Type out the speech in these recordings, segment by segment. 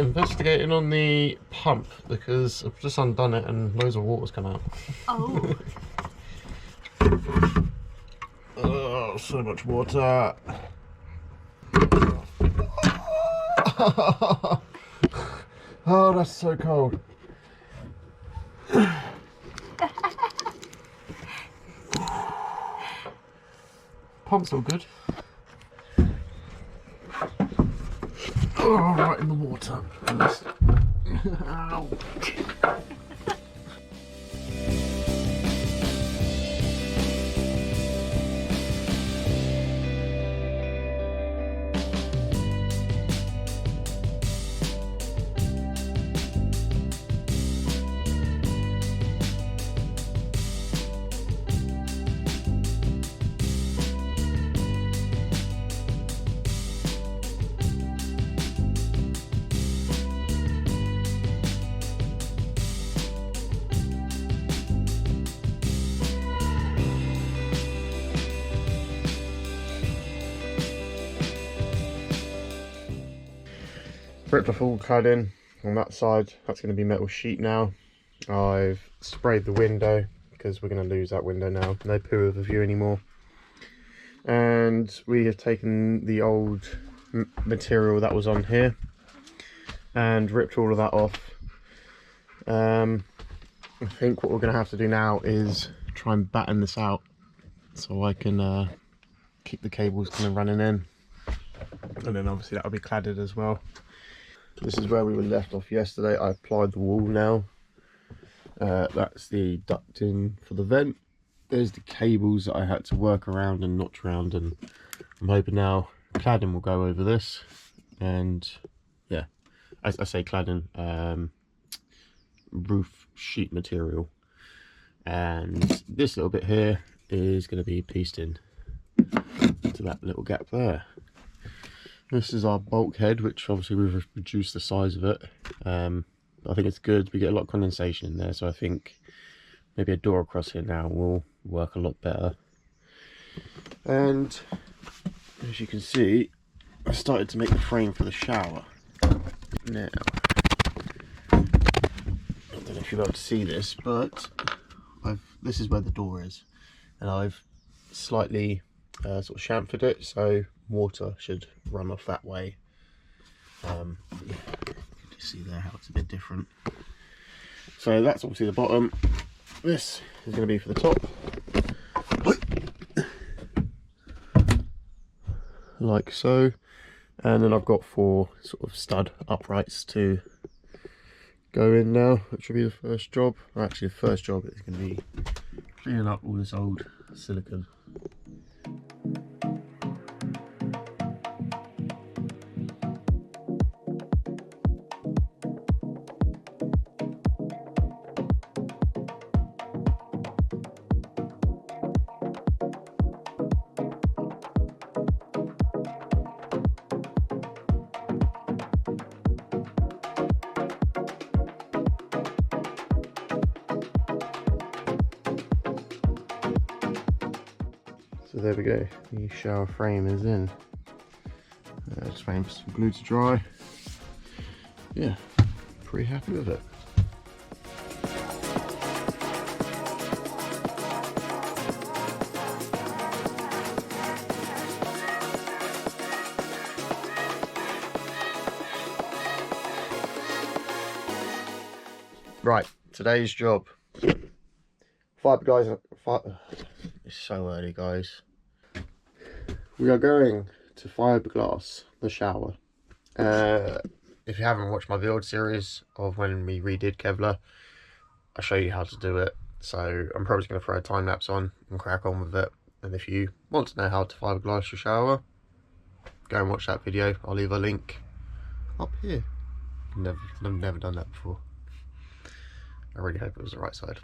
investigating on the pump because I've just undone it and loads of water's come out. Oh. Oh, so much water. Oh, that's so cold. Pump's all good. Oh, right in the water. Ow. Ripped a full cladding on that side. That's going to be metal sheet now. I've sprayed the window because we're going to lose that window now. No poo of a view anymore. And we have taken the old material that was on here and ripped all of that off. I think what we're going to have to do now is try and batten this out so I can keep the cables kind of running in. And then obviously that will be cladded as well. This is where we were left off yesterday. I applied the wall now. That's the ducting for the vent. There's the cables that I had to work around and notch around, and I'm hoping now cladding will go over this. And yeah, as I say cladding, roof sheet material. And this little bit here is going to be pieced in to that little gap there. This is our bulkhead, which obviously we've reduced the size of it. I think it's good. We get a lot of condensation in there, so I think maybe a door across here now will work a lot better. And as you can see, I started to make the frame for the shower. Now, I don't know if you'll be able to see this, but this is where the door is, and I've slightly sort of chamfered it so water should run off that way. You can see there how it's a bit different. So that's obviously the bottom. This is going to be for the top, like so. And then I've got 4 sort of stud uprights to go in now, which will be the first job. Actually, the first job is going to be cleaning up all this old silicone. So there we go, the shower frame is in. Just waiting for some glue to dry. Yeah, pretty happy with it. Right, today's job. It's so early, guys. We are going to fiberglass the shower. If you haven't watched my build series of when we redid Kevlar, I'll show you how to do it. So I'm probably going to throw a time lapse on and crack on with it. And if you want to know how to fiberglass your shower, go and watch that video. I'll leave a link up here. I've never done that before. I really hope it was the right side.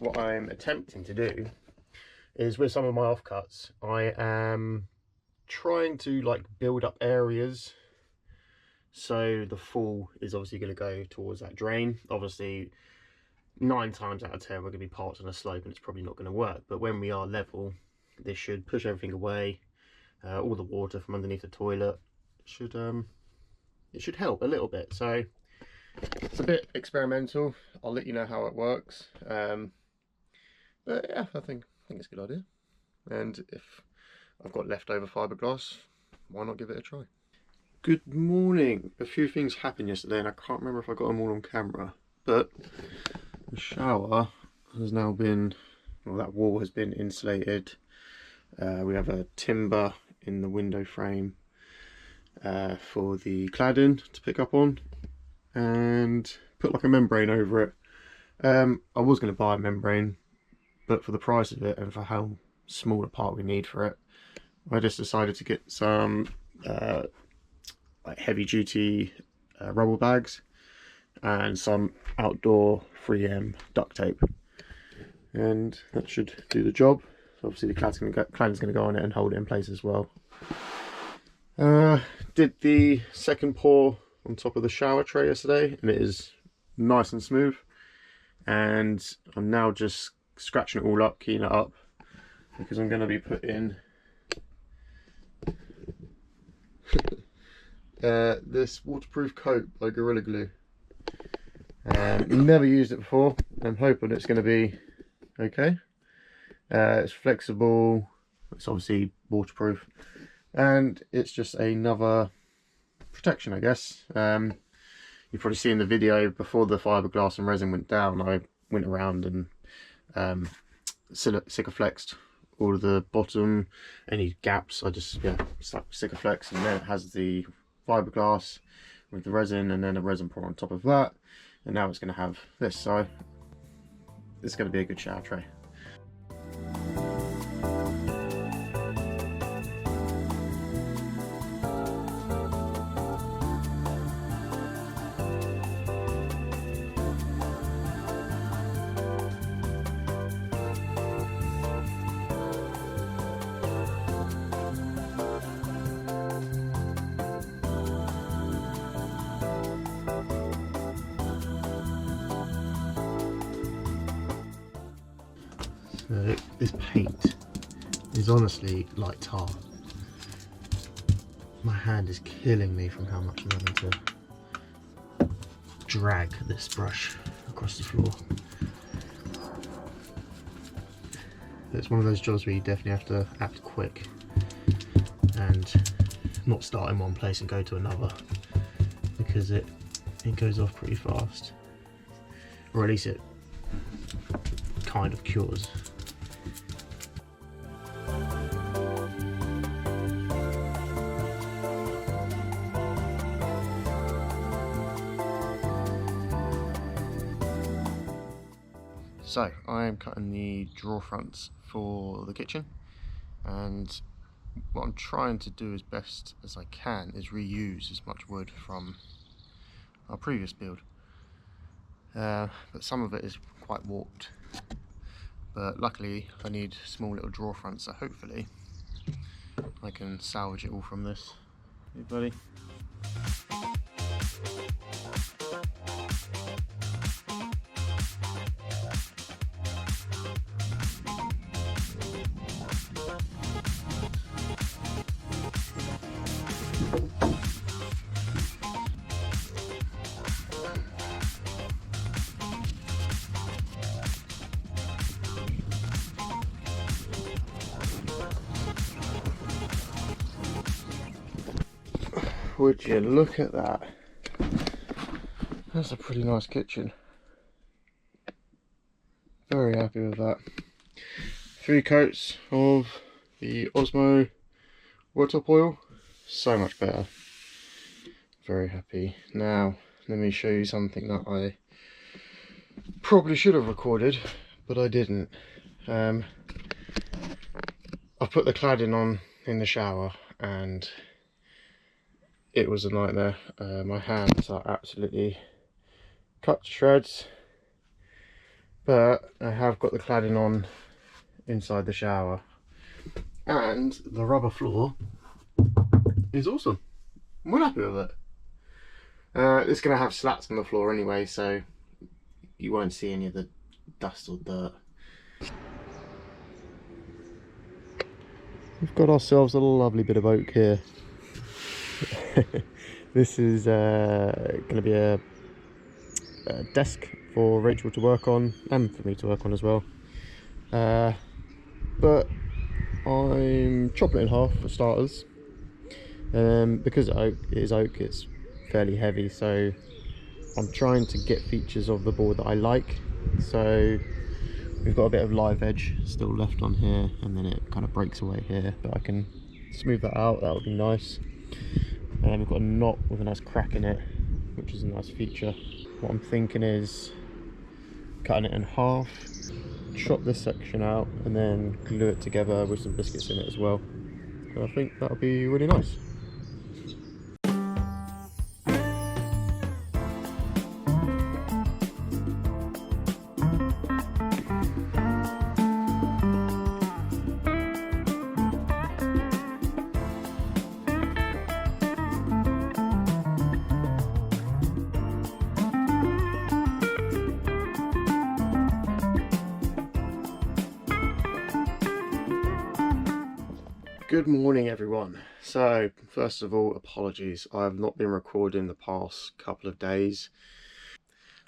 What I'm attempting to do is, with some of my offcuts, I am trying to like build up areas so the fall is obviously going to go towards that drain. Obviously 9 times out of 10 we're going to be parts on a slope and it's probably not going to work, but when we are level, this should push everything away. All the water from underneath the toilet should it should help a little bit. So it's a bit experimental. I'll let you know how it works. But yeah, I think it's a good idea. And if I've got leftover fiberglass, why not give it a try? Good morning. A few things happened yesterday and I can't remember if I got them all on camera, but the shower has now been, well, that wall has been insulated. We have a timber in the window frame for the cladding to pick up on, and put like a membrane over it. I was going to buy a membrane, but for the price of it and for how small a part we need for it, I just decided to get some like heavy duty rubber bags and some outdoor 3M duct tape, and that should do the job. So obviously the cladding's going to go on it and hold it in place as well. Did the second pour on top of the shower tray yesterday, and it is nice and smooth, and I'm now just scratching it all up, keying it up, because I'm going to be putting this waterproof coat by Gorilla Glue. Never used it before. I'm hoping it's going to be okay. It's flexible, it's obviously waterproof, and it's just another protection, I guess. You've probably seen the video before the fiberglass and resin went down. I went around and Sikaflexed all of the bottom, any gaps. I just stuck Sikaflex, and then it has the fiberglass with the resin, and then a resin pour on top of that, and now it's going to have this. So it's going to be a good shower tray. So this paint is honestly like tar. My hand is killing me from how much I'm having to drag this brush across the floor. It's one of those jobs where you definitely have to act quick and not start in one place and go to another, because it goes off pretty fast, or at least it kind of cures. So I am cutting the drawer fronts for the kitchen, and what I'm trying to do as best as I can is reuse as much wood from our previous build, but some of it is quite warped, but luckily I need small little drawer fronts, so hopefully I can salvage it all from this. Hey buddy. Would you look at that? That's a pretty nice kitchen. Very happy with that. 3 coats of the Osmo worktop oil. So much better. Very happy. Now, let me show you something that I probably should have recorded, but I didn't. I put the cladding on in the shower and it was a nightmare. My hands are absolutely cut to shreds, but I have got the cladding on inside the shower, and the rubber floor is awesome. I'm well happy with it. It's going to have slats on the floor anyway, so you won't see any of the dust or dirt. We've got ourselves a lovely bit of oak here. This is going to be a desk for Rachel to work on and for me to work on as well. But I'm chopping it in half for starters. Because it is oak, it's fairly heavy, so I'm trying to get features of the board that I like. So we've got a bit of live edge still left on here, and then it kind of breaks away here, but I can smooth that out. That would be nice. And then we've got a knot with a nice crack in it, which is a nice feature. What I'm thinking is cutting it in half, chop this section out, and then glue it together with some biscuits in it as well. So I think that'll be really nice. Good morning everyone. So first of all, apologies, I have not been recording the past couple of days.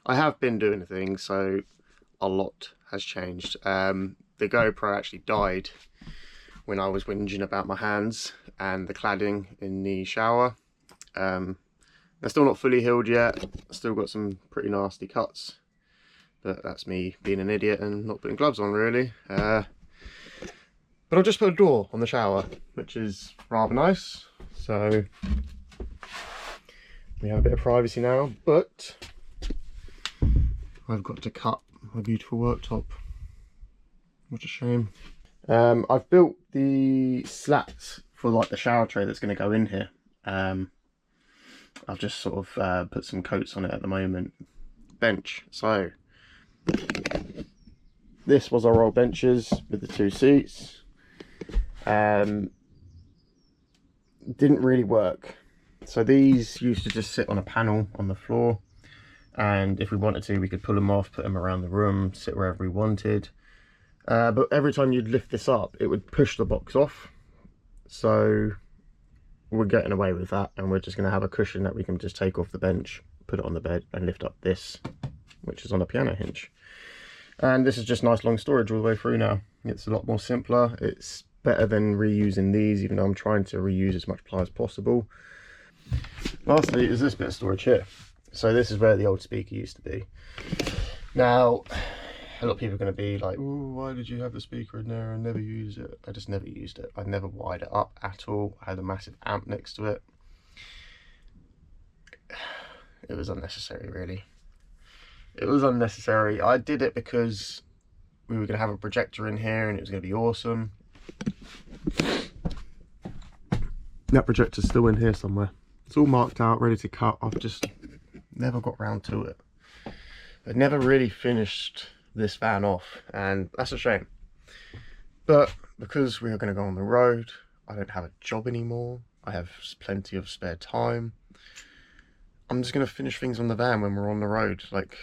I have been doing things, so a lot has changed. The GoPro actually died when I was whinging about my hands and the cladding in the shower. They're still not fully healed yet, still got some pretty nasty cuts, but that's me being an idiot and not putting gloves on really. But I've just put a door on the shower, which is rather nice. So we have a bit of privacy now, but I've got to cut my beautiful worktop. What a shame. I've built the slats for like the shower tray that's going to go in here. I've just sort of put some coats on it at the moment. Bench. So this was our old benches with the 2 seats. Didn't really work. So these used to just sit on a panel on the floor, and if we wanted to we could pull them off, put them around the room, sit wherever we wanted. But every time you'd lift this up it would push the box off, so we're getting away with that, and we're just going to have a cushion that we can just take off the bench, put it on the bed and lift up this, which is on a piano hinge. And this is just nice long storage all the way through now. It's a lot more simpler. It's better than reusing these, even though I'm trying to reuse as much ply as possible. Lastly is this bit of storage here. So this is where the old speaker used to be. Now a lot of people are going to be like, oh, why did you have the speaker in there and never use it? I just never used it. I never wired it up at all. I had a massive amp next to it. It was unnecessary really. It was unnecessary. I did it because we were going to have a projector in here and it was going to be awesome. That projector's still in here somewhere. It's all marked out, ready to cut. I've just never got round to it. I never really finished this van off, and that's a shame. But because we are going to go on the road, I don't have a job anymore. I have plenty of spare time. I'm just going to finish things on the van when we're on the road. Like,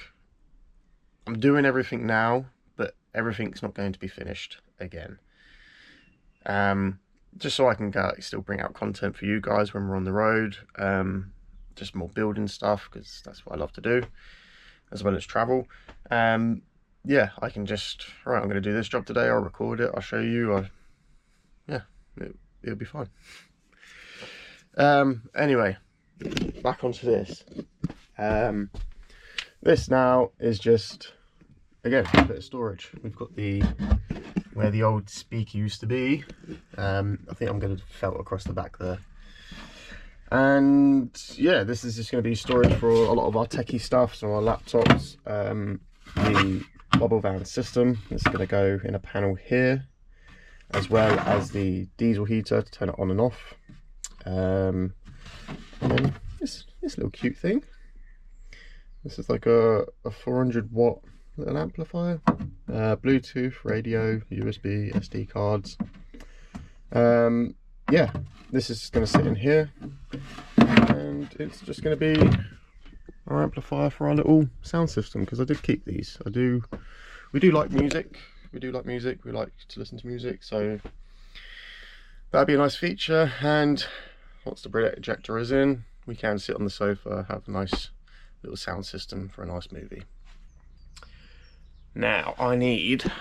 I'm doing everything now, but everything's not going to be finished again. Just so I can still bring out content for you guys when we're on the road. Just more building stuff, because that's what I love to do, as well as travel. Yeah, I can just, right, I'm going to do this job today, I'll record it, I'll show you, yeah, it'll be fine. Anyway, back onto this. This now is just, again, a bit of storage. We've got where the old speaker used to be. I think I'm going to felt across the back there. And yeah, this is just going to be storage for a lot of our techie stuff, so our laptops. The bubble van system is going to go in a panel here, as well as the diesel heater to turn it on and off. And then this little cute thing. This is like a 400 watt little amplifier, Bluetooth, radio, USB, SD cards. Yeah, this is going to sit in here, and it's just going to be our amplifier for our little sound system, because I did keep these. We do like music. We like to listen to music, so that'd be a nice feature. And once the projector is in, we can sit on the sofa, have a nice little sound system for a nice movie. Now I need to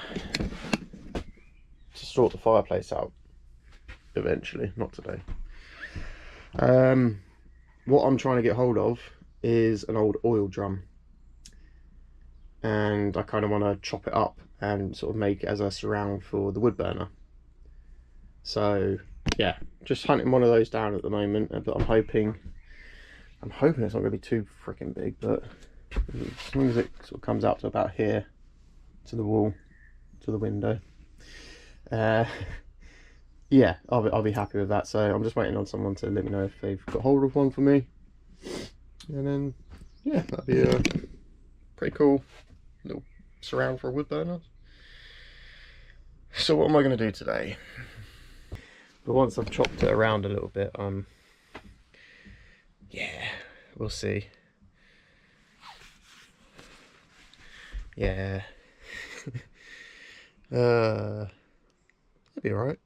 sort the fireplace out eventually, not today. What I'm trying to get hold of is an old oil drum, and I kind of want to chop it up and sort of make it as a surround for the wood burner. So yeah, just hunting one of those down at the moment, but I'm hoping it's not going to be too freaking big, but as long as it sort of comes out to about here, to the wall, to the window, yeah, I'll be happy with that. So I'm just waiting on someone to let me know if they've got hold of one for me, and then yeah, that'd be a pretty cool little surround for a wood burner. So what am I going to do today? But once I've chopped it around a little bit, yeah, we'll see. Yeah, that'd be alright.